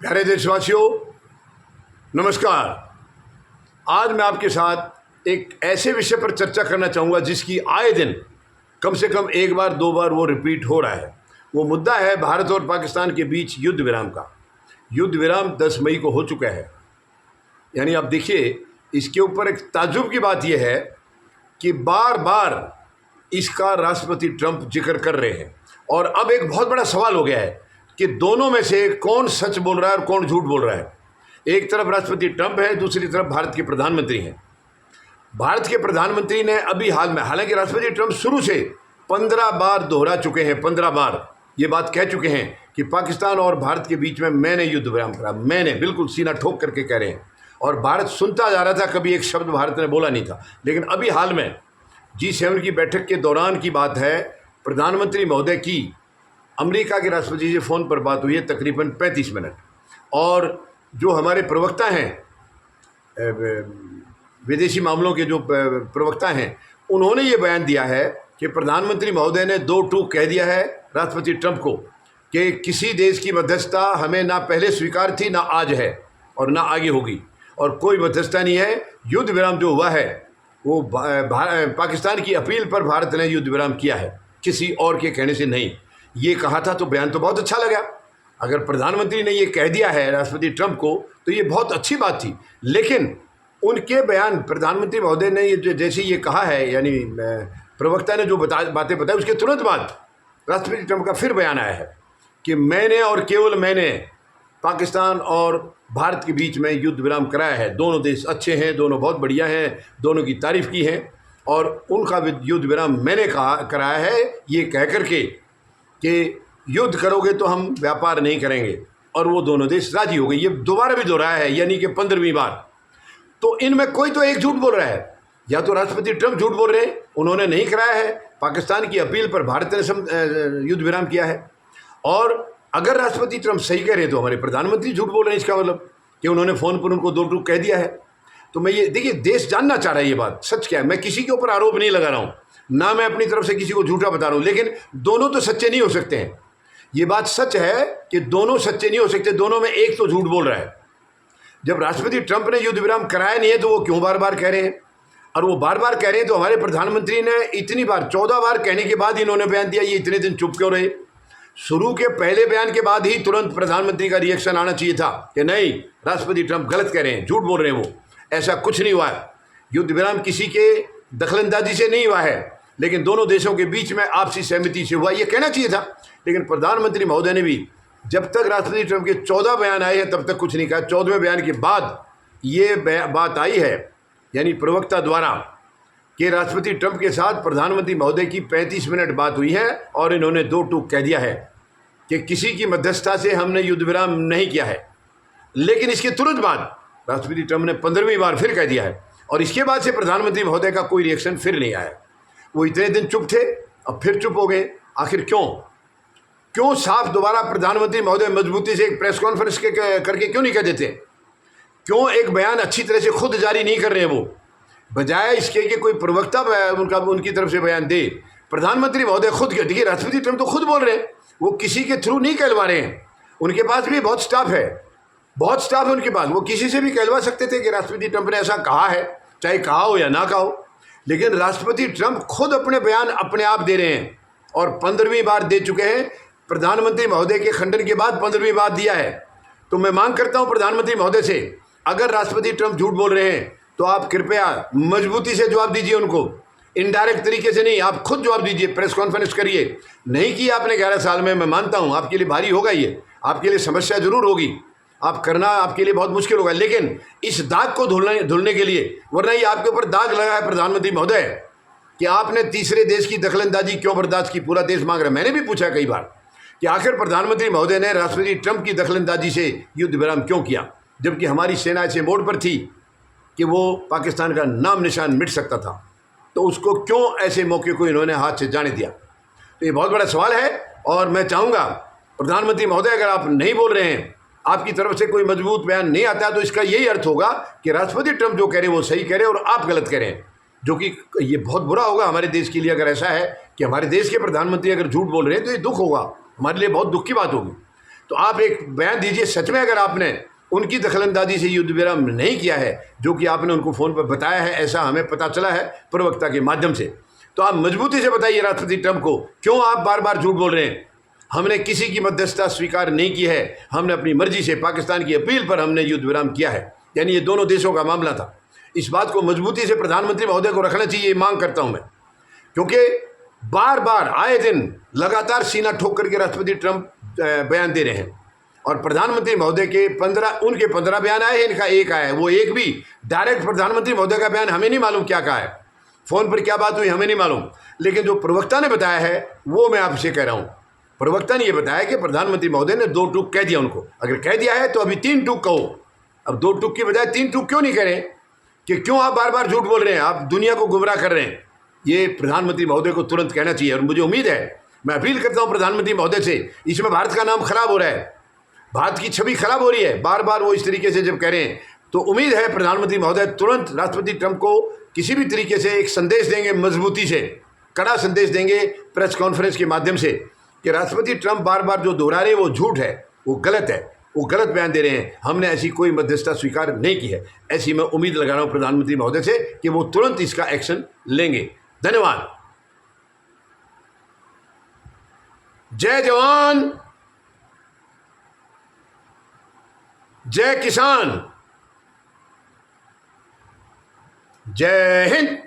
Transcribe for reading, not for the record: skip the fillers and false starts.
प्यारे देशवासियों, नमस्कार। आज मैं आपके साथ एक ऐसे विषय पर चर्चा करना चाहूँगा जिसकी आए दिन कम से कम एक बार दो बार वो रिपीट हो रहा है। वो मुद्दा है भारत और पाकिस्तान के बीच युद्ध विराम का। युद्ध विराम 10 मई को हो चुका है। यानी आप देखिए, इसके ऊपर एक ताज्जुब की बात यह है कि बार बार इसका राष्ट्रपति ट्रंप जिक्र कर रहे हैं। और अब एक बहुत बड़ा सवाल हो गया है कि दोनों में से कौन सच बोल रहा है और कौन झूठ बोल रहा है। एक तरफ राष्ट्रपति ट्रंप है, दूसरी तरफ भारत के प्रधानमंत्री हैं। भारत के प्रधानमंत्री ने अभी हाल में, हालांकि राष्ट्रपति ट्रंप शुरू से 15 बार दोहरा चुके हैं, 15 बार ये बात कह चुके हैं कि पाकिस्तान और भारत के बीच में मैंने युद्ध विराम करा। मैंने बिल्कुल सीना ठोक करके कह रहे हैं। और भारत सुनता जा रहा था, कभी एक शब्द भारत ने बोला नहीं था। लेकिन अभी हाल में G7 की बैठक के दौरान की बात है, प्रधानमंत्री महोदय की अमेरिका के राष्ट्रपति से फ़ोन पर बात हुई है तकरीबन 35 मिनट। और जो हमारे प्रवक्ता हैं, विदेशी मामलों के जो प्रवक्ता हैं, उन्होंने ये बयान दिया है कि प्रधानमंत्री महोदय ने 2 टूक कह दिया है राष्ट्रपति ट्रंप को कि किसी देश की मध्यस्थता हमें ना पहले स्वीकार थी, ना आज है और ना आगे होगी, और कोई मध्यस्थता नहीं है। युद्ध विराम जो हुआ है वो पाकिस्तान की अपील पर भारत ने युद्ध विराम किया है, किसी और के कहने से नहीं। ये कहा था तो बयान तो बहुत अच्छा लगा। अगर प्रधानमंत्री ने ये कह दिया है राष्ट्रपति ट्रंप को तो ये बहुत अच्छी बात थी। लेकिन उनके बयान, प्रधानमंत्री महोदय ने ये जैसे ये कहा है, यानी प्रवक्ता ने जो बातें बताई, उसके तुरंत बाद राष्ट्रपति ट्रंप का फिर बयान आया है कि मैंने और केवल मैंने पाकिस्तान और भारत के बीच में युद्ध विराम कराया है। दोनों देश अच्छे हैं, दोनों बहुत बढ़िया हैं, दोनों की तारीफ़ की है और उनका युद्ध विराम मैंने कराया है, ये कह करके कि युद्ध करोगे तो हम व्यापार नहीं करेंगे। और वो दोनों देश राजी हो गए। ये दोबारा भी दोहराया है, यानी कि 15वीं बार। तो इनमें कोई तो एक झूठ बोल रहा है। या तो राष्ट्रपति ट्रंप झूठ बोल रहे हैं, उन्होंने नहीं कराया है, पाकिस्तान की अपील पर भारत ने युद्ध विराम किया है। और अगर राष्ट्रपति ट्रंप सही कह रहे हैं तो हमारे प्रधानमंत्री झूठ बोल रहे हैं। इसका मतलब कि उन्होंने फ़ोन पर उनको 2 टूक कह दिया है। तो मैं ये देखिए, देश जानना चाह रहा है ये बात सच क्या है। मैं किसी के ऊपर आरोप नहीं लगा रहा हूँ, ना मैं अपनी तरफ से किसी को झूठा बता रहा हूँ। लेकिन दोनों तो सच्चे नहीं हो सकते हैं। ये बात सच है कि दोनों सच्चे नहीं हो सकते, दोनों में एक तो झूठ बोल रहा है। जब राष्ट्रपति ट्रंप ने युद्ध विराम कराया नहीं है तो वो क्यों बार बार कह रहे हैं? और वो बार बार कह रहे हैं तो हमारे प्रधानमंत्री ने इतनी बार, 14 बार कहने के बाद इन्होंने बयान दिया, ये इतने दिन चुप क्यों रहे? शुरू के पहले बयान के बाद ही तुरंत प्रधानमंत्री का रिएक्शन आना चाहिए था कि नहीं, राष्ट्रपति ट्रंप गलत कह रहे हैं, झूठ बोल रहे हैं। वो ऐसा कुछ नहीं हुआ है। युद्ध विराम किसी के दखलंदाजी से नहीं हुआ है, लेकिन दोनों देशों के बीच में आपसी सहमति से हुआ, ये कहना चाहिए था। लेकिन प्रधानमंत्री महोदय ने भी जब तक राष्ट्रपति ट्रंप के 14 बयान आए हैं तब तक कुछ नहीं कहा। 14वें बयान के बाद ये बात आई है, यानी प्रवक्ता द्वारा, कि राष्ट्रपति ट्रंप के साथ प्रधानमंत्री महोदय की 35 मिनट बात हुई है और इन्होंने 2 टूक कह दिया है कि किसी की मध्यस्थता से हमने युद्ध विराम नहीं किया है। लेकिन इसके तुरंत बाद राष्ट्रपति ट्रंप ने 15वीं बार फिर कह दिया है और इसके बाद से प्रधानमंत्री महोदय का कोई रिएक्शन फिर नहीं आया। वो इतने दिन चुप थे, अब फिर चुप हो गए। आखिर क्यों साफ दोबारा प्रधानमंत्री महोदय मजबूती से एक प्रेस कॉन्फ्रेंस करके क्यों नहीं कह देते? क्यों एक बयान अच्छी तरह से खुद जारी नहीं कर रहे हैं? वो बजाय इसके कि कोई प्रवक्ता उनकी तरफ से बयान दे, प्रधानमंत्री महोदय खुद के, देखिए राष्ट्रपति ट्रंप तो खुद बोल रहे हैं, वो किसी के थ्रू नहीं कहलवा रहे हैं। उनके पास भी बहुत स्टाफ है, बहुत स्टाफ है उनके पास। वो किसी से भी कहलवा सकते थे कि राष्ट्रपति ट्रंप ने ऐसा कहा है, चाहे कहा हो या ना कहा हो। लेकिन राष्ट्रपति ट्रंप खुद अपने बयान अपने आप दे रहे हैं और 15वीं बार दे चुके हैं। प्रधानमंत्री महोदय के खंडन के बाद 15वीं बार दिया है। तो मैं मांग करता हूं प्रधानमंत्री महोदय से, अगर राष्ट्रपति ट्रंप झूठ बोल रहे हैं तो आप कृपया मजबूती से जवाब दीजिए उनको, इनडायरेक्ट तरीके से नहीं, आप खुद जवाब दीजिए, प्रेस कॉन्फ्रेंस करिए। नहीं किया आपने 11 साल में, मैं मानता हूं आपके लिए भारी होगा, ये आपके लिए समस्या जरूर होगी, आप करना आपके लिए बहुत मुश्किल होगा। लेकिन इस दाग को धुलने के लिए, वरना ये आपके ऊपर दाग लगा है प्रधानमंत्री महोदय कि आपने तीसरे देश की दखलंदाजी क्यों बर्दाश्त की। पूरा देश मांग रहा है। मैंने भी पूछा कई बार कि आखिर प्रधानमंत्री महोदय ने राष्ट्रपति ट्रंप की दखलंदाजी से युद्ध विराम क्यों किया, जबकि हमारी सेना ऐसे मोड़ पर थी कि वो पाकिस्तान का नाम निशान मिट सकता था। तो उसको क्यों ऐसे मौके को इन्होंने हाथ से जाने दिया? तो ये बहुत बड़ा सवाल है। और मैं चाहूँगा प्रधानमंत्री महोदय, अगर आप नहीं बोल रहे हैं, आपकी तरफ से कोई मजबूत बयान नहीं आता, तो इसका यही अर्थ होगा कि राष्ट्रपति ट्रंप जो कह रहे हैं वो सही कह रहे हैं और आप गलत कह रहे हैं, जो कि ये बहुत बुरा होगा हमारे देश के लिए। अगर ऐसा है कि हमारे देश के प्रधानमंत्री अगर झूठ बोल रहे हैं तो ये दुख होगा, हमारे लिए बहुत दुख की बात होगी। तो आप एक बयान दीजिए, सच में अगर आपने उनकी दखलंदाजी से युद्ध विराम नहीं किया है, जो कि आपने उनको फ़ोन पर बताया है, ऐसा हमें पता चला है प्रवक्ता के माध्यम से, तो आप मजबूती से बताइए राष्ट्रपति ट्रंप को, क्यों आप बार बार झूठ बोल रहे हैं। हमने किसी की मध्यस्थता स्वीकार नहीं की है, हमने अपनी मर्जी से पाकिस्तान की अपील पर हमने युद्ध विराम किया है, यानी ये दोनों देशों का मामला था। इस बात को मजबूती से प्रधानमंत्री महोदय को रखना चाहिए, ये मांग करता हूं मैं, क्योंकि बार बार आए दिन लगातार सीना ठोक करके राष्ट्रपति ट्रंप बयान दे रहे हैं, और प्रधानमंत्री महोदय के 15 बयान आए हैं, इनका एक आया है, वो एक भी डायरेक्ट प्रधानमंत्री महोदय का बयान हमें नहीं मालूम क्या कहा है, फ़ोन पर क्या बात हुई हमें नहीं मालूम, लेकिन जो प्रवक्ता ने बताया है वो मैं आपसे कह रहा हूँ। प्रवक्ता ने यह बताया कि प्रधानमंत्री महोदय ने 2 टूक कह दिया उनको, अगर कह दिया है तो अभी 3 टूक कहो, अब 2 टूक की बजाय 3 टूक क्यों नहीं करें, कि क्यों आप बार बार झूठ बोल रहे हैं, आप दुनिया को गुमराह कर रहे हैं। ये प्रधानमंत्री महोदय को तुरंत कहना चाहिए, और मुझे उम्मीद है, मैं अपील करता हूँ प्रधानमंत्री महोदय से, इसमें भारत का नाम खराब हो रहा है, भारत की छवि खराब हो रही है, बार बार वो इस तरीके से जब कह रहे हैं, तो उम्मीद है प्रधानमंत्री महोदय तुरंत राष्ट्रपति ट्रंप को किसी भी तरीके से एक संदेश देंगे, मजबूती से कड़ा संदेश देंगे प्रेस कॉन्फ्रेंस के माध्यम से, कि राष्ट्रपति ट्रंप बार बार जो दोहरा रहे हैं वो झूठ है, वो गलत है, वो गलत बयान दे रहे हैं, हमने ऐसी कोई मध्यस्थता स्वीकार नहीं की है। ऐसी मैं उम्मीद लगा रहा हूं प्रधानमंत्री महोदय से कि वो तुरंत इसका एक्शन लेंगे। धन्यवाद। जय जवान, जय किसान, जय हिंद।